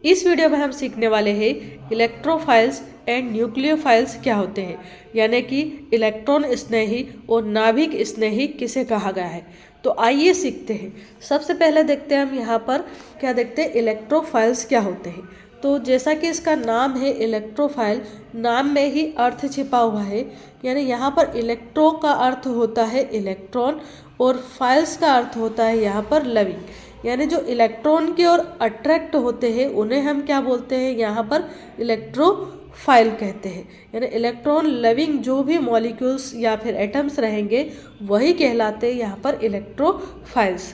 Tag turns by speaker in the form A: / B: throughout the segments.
A: इस वीडियो में हम सीखने वाले हैं इलेक्ट्रोफाइल्स एंड न्यूक्लियोफाइल्स क्या होते हैं, यानी कि इलेक्ट्रॉन स्नेही और नाभिक स्नेही किसे कहा गया है। तो आइए सीखते हैं। सबसे पहले देखते हैं हम यहाँ पर क्या देखते हैं, इलेक्ट्रोफाइल्स क्या होते हैं। तो जैसा कि इसका नाम है इलेक्ट्रोफाइल, नाम में ही अर्थ छिपा हुआ है, यानी यहाँ पर इलेक्ट्रो का अर्थ होता है इलेक्ट्रॉन और फाइल्स का अर्थ होता है यहाँ पर लविंग, यानी जो इलेक्ट्रॉन की ओर अट्रैक्ट होते हैं उन्हें हम क्या बोलते हैं, यहाँ पर इलेक्ट्रोफाइल कहते हैं। यानी इलेक्ट्रॉन लविंग जो भी मॉलिक्यूल्स या फिर एटम्स रहेंगे वही कहलाते हैं यहाँ पर इलेक्ट्रोफाइल्स।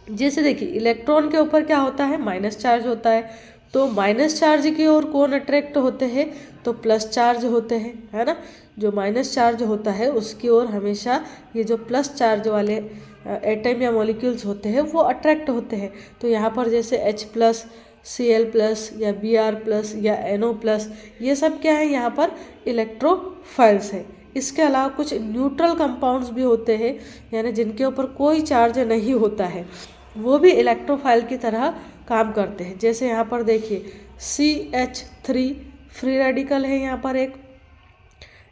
A: जैसे देखिए इलेक्ट्रॉन के ऊपर क्या होता है, माइनस चार्ज होता है, तो माइनस चार्ज की ओर कौन अट्रैक्ट होते हैं, तो प्लस चार्ज होते हैं, है ना। जो माइनस चार्ज होता है उसकी ओर हमेशा ये जो प्लस चार्ज वाले एटम या मॉलिक्यूल्स होते हैं वो अट्रैक्ट होते हैं। तो यहाँ पर जैसे H+, Cl+ या Br+ या NO+, ये सब क्या है, यहाँ पर इलेक्ट्रोफाइल्स है। इसके अलावा कुछ न्यूट्रल कंपाउंड्स भी होते हैं, यानी जिनके ऊपर कोई चार्ज नहीं होता है, वो भी इलेक्ट्रोफाइल की तरह काम करते हैं। जैसे यहाँ पर देखिए CH3 फ्री रेडिकल है यहाँ पर एक।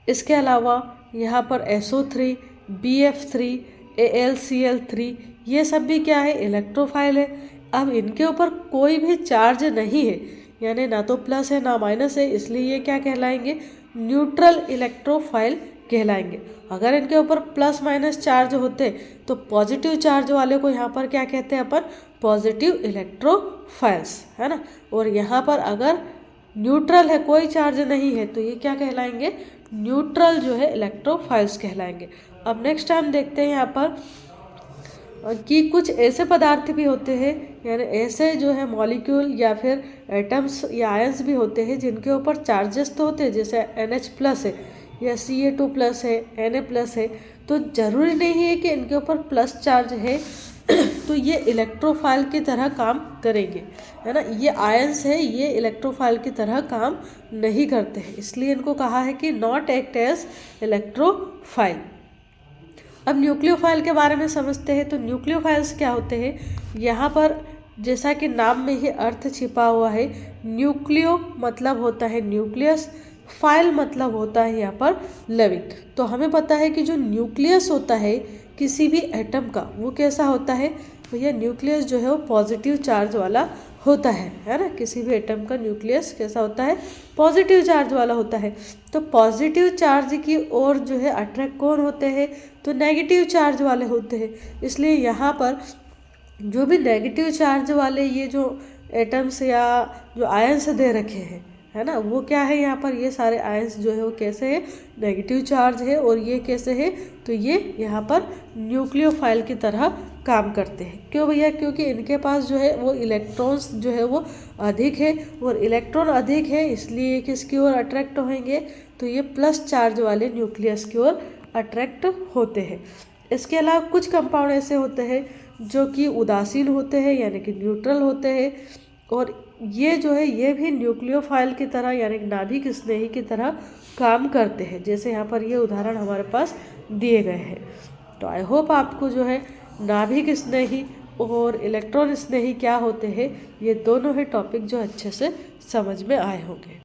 A: इसके अलावा यहाँ पर SO3, BF3, AlCl3, ये सब भी क्या है, इलेक्ट्रोफाइल है। अब इनके ऊपर कोई भी चार्ज नहीं है, यानी ना तो प्लस है ना माइनस है, इसलिए ये क्या कहलाएंगे, न्यूट्रल इलेक्ट्रोफाइल कहलाएंगे। अगर इनके ऊपर प्लस माइनस चार्ज होते तो पॉजिटिव चार्ज वाले को यहाँ पर क्या कहते हैं अपन, पॉजिटिव इलेक्ट्रोफाइल्स, है ना। और यहाँ पर अगर न्यूट्रल है, कोई चार्ज नहीं है, तो ये क्या कहलाएंगे, न्यूट्रल जो है इलेक्ट्रोफाइल्स कहलाएंगे। अब नेक्स्ट हम देखते हैं यहाँ पर कि कुछ ऐसे पदार्थ भी होते हैं, यानी ऐसे जो है मॉलिक्यूल या फिर एटम्स या आयंस भी होते हैं जिनके ऊपर चार्जेस तो होते हैं, जैसे NH+ है या Ca2+ है, Na+ है। तो ज़रूरी नहीं है कि इनके ऊपर प्लस चार्ज है तो ये इलेक्ट्रोफाइल की तरह काम करेंगे, है ना। ये आयंस है, ये इलेक्ट्रोफाइल की तरह काम नहीं करते हैं, इसलिए इनको कहा है कि नॉट एक्ट एज इलेक्ट्रोफाइल। अब न्यूक्लियोफाइल के बारे में समझते हैं। तो न्यूक्लियोफाइल्स क्या होते हैं, यहाँ पर जैसा कि नाम में ही अर्थ छिपा हुआ है, न्यूक्लियो मतलब होता है न्यूक्लियस, फाइल मतलब होता है यहाँ पर लविंग। तो हमें पता है कि जो न्यूक्लियस होता है किसी भी एटम का वो कैसा होता है, भैया न्यूक्लियस जो है वो पॉजिटिव चार्ज वाला होता है ना। किसी भी एटम का न्यूक्लियस कैसा होता है, पॉजिटिव चार्ज वाला होता है। तो पॉजिटिव चार्ज की ओर जो है अट्रैक्ट कौन होते हैं, तो नेगेटिव चार्ज वाले होते हैं। इसलिए यहाँ पर जो भी नेगेटिव चार्ज वाले ये जो एटम्स या जो आयंस दे रखे हैं, है ना, वो क्या है, यहाँ पर ये सारे आयंस जो है वो कैसे है, नेगेटिव चार्ज है। और ये कैसे है, तो ये यहाँ पर न्यूक्लियोफाइल की तरह काम करते हैं। क्यों भैया, क्योंकि इनके पास जो है वो इलेक्ट्रॉन्स जो है वो अधिक है, और इलेक्ट्रॉन अधिक है इसलिए किसकी ओर अट्रैक्ट होंगे, तो ये प्लस चार्ज वाले न्यूक्लियस की ओर अट्रैक्ट होते हैं। इसके अलावा कुछ कंपाउंड ऐसे होते हैं जो कि उदासीन होते हैं, यानी कि न्यूट्रल होते हैं, और ये जो है ये भी न्यूक्लियोफाइल की तरह यानी नाभिक स्नेही की तरह काम करते हैं। जैसे यहाँ पर ये उदाहरण हमारे पास दिए गए हैं। तो आई होप आपको जो है नाभिक स्नेही और इलेक्ट्रॉन स्नेही क्या होते हैं, ये दोनों ही टॉपिक जो अच्छे से समझ में आए होंगे।